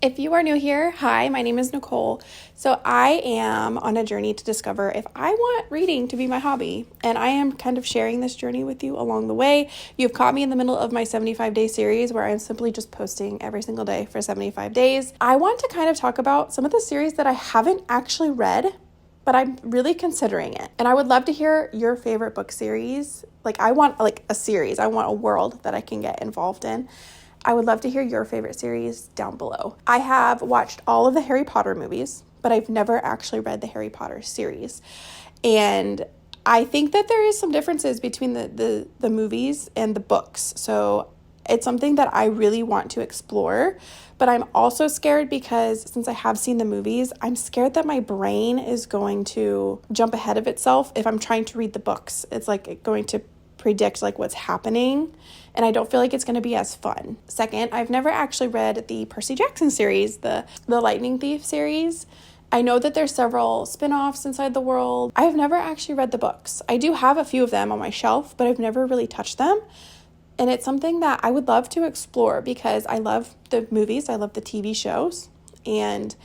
If you are new here, hi, my name is Nicole. So I am on a journey to discover if I want reading to be my hobby, and I am kind of sharing this journey with you along the way. You've caught me in the middle of my 75-day series where I'm simply just posting every single day for 75 days. I want to kind of talk about some of the series that I haven't actually read, but I'm really considering it. And I would love to hear your favorite book series. I want a series. I want a world that I can get involved in. I would love to hear your favorite series down below. I have watched all of the Harry Potter movies, but I've never actually read the Harry Potter series. And I think that there is some differences between the movies and the books. So it's something that I really want to explore, but I'm also scared because since I have seen the movies, I'm scared that my brain is going to jump ahead of itself if I'm trying to read the books. It's going to predict what's happening, and I don't feel like it's going to be as fun. Second, I've never actually read the Percy Jackson series, the Lightning Thief series. I know that there's several spin-offs inside the world. I have never actually read the books. I do have a few of them on my shelf, but I've never really touched them. And it's something that I would love to explore because I love the movies, I love the TV shows, and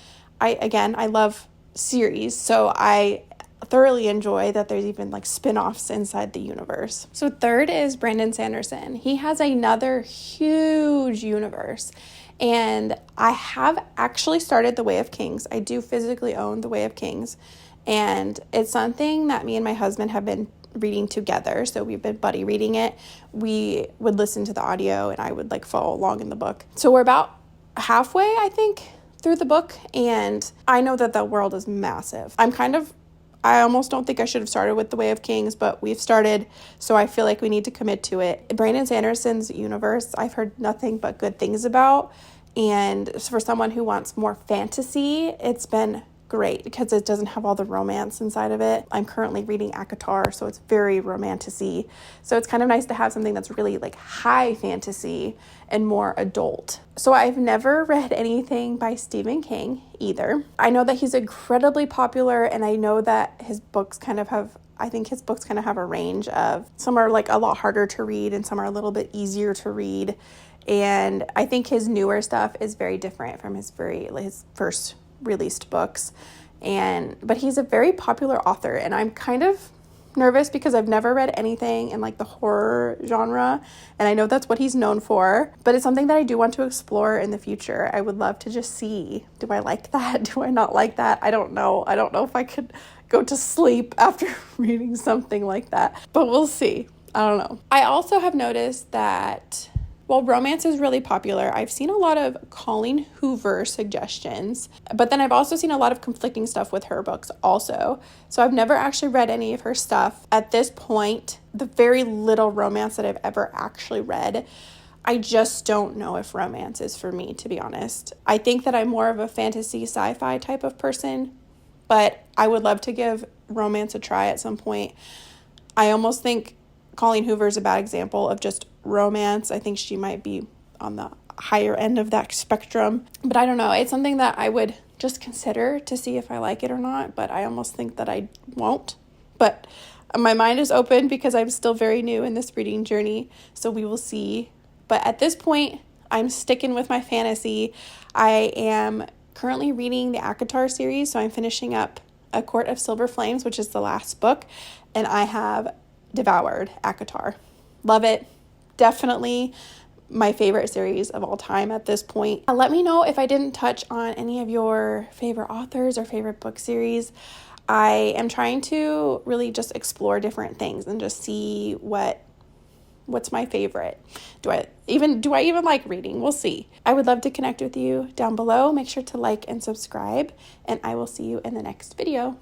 I love series, so I thoroughly enjoy that there's even spin-offs inside the universe. So third is Brandon Sanderson. He has another huge universe, and I have actually started The Way of Kings. I do physically own The Way of Kings, and it's something that me and my husband have been reading together. So we've been buddy reading it. We would listen to the audio and I would follow along in the book. So we're about halfway, I think, through the book, and I know that the world is massive. I almost don't think I should have started with The Way of Kings, but we've started, so I feel like we need to commit to it. Brandon Sanderson's universe, I've heard nothing but good things about, and for someone who wants more fantasy, it's been great because it doesn't have all the romance inside of it. I'm currently reading ACOTAR, so it's very romantic-y. So it's kind of nice to have something that's really high fantasy and more adult. So I've never read anything by Stephen King either. I know that he's incredibly popular, and I know that his books kind of have a range of, some are a lot harder to read and some are a little bit easier to read. And I think his newer stuff is very different from his first released books, but he's a very popular author, and I'm kind of nervous because I've never read anything in the horror genre, and I know that's what he's known for, but it's something that I do want to explore in the future. I would love to just see, do I like that? Do I not like that? I don't know if I could go to sleep after reading something like that, but we'll see. I don't know. I also have noticed that while romance is really popular, I've seen a lot of Colleen Hoover suggestions, but then I've also seen a lot of conflicting stuff with her books also. So I've never actually read any of her stuff. At this point, the very little romance that I've ever actually read, I just don't know if romance is for me, to be honest. I think that I'm more of a fantasy sci-fi type of person, but I would love to give romance a try at some point. I almost think Colleen Hoover is a bad example of just romance. I think she might be on the higher end of that spectrum, but I don't know. It's something that I would just consider to see if I like it or not, but I almost think that I won't. But my mind is open because I'm still very new in this reading journey, so we will see. But at this point, I'm sticking with my fantasy. I am currently reading the ACOTAR series, so I'm finishing up A Court of Silver Flames, which is the last book, and I have devoured ACOTAR. Love it. Definitely my favorite series of all time at this point. Let me know if I didn't touch on any of your favorite authors or favorite book series. I am trying to really just explore different things and just see what's my favorite. Do I even like reading? We'll see. I would love to connect with you down below. Make sure to like and subscribe, and I will see you in the next video.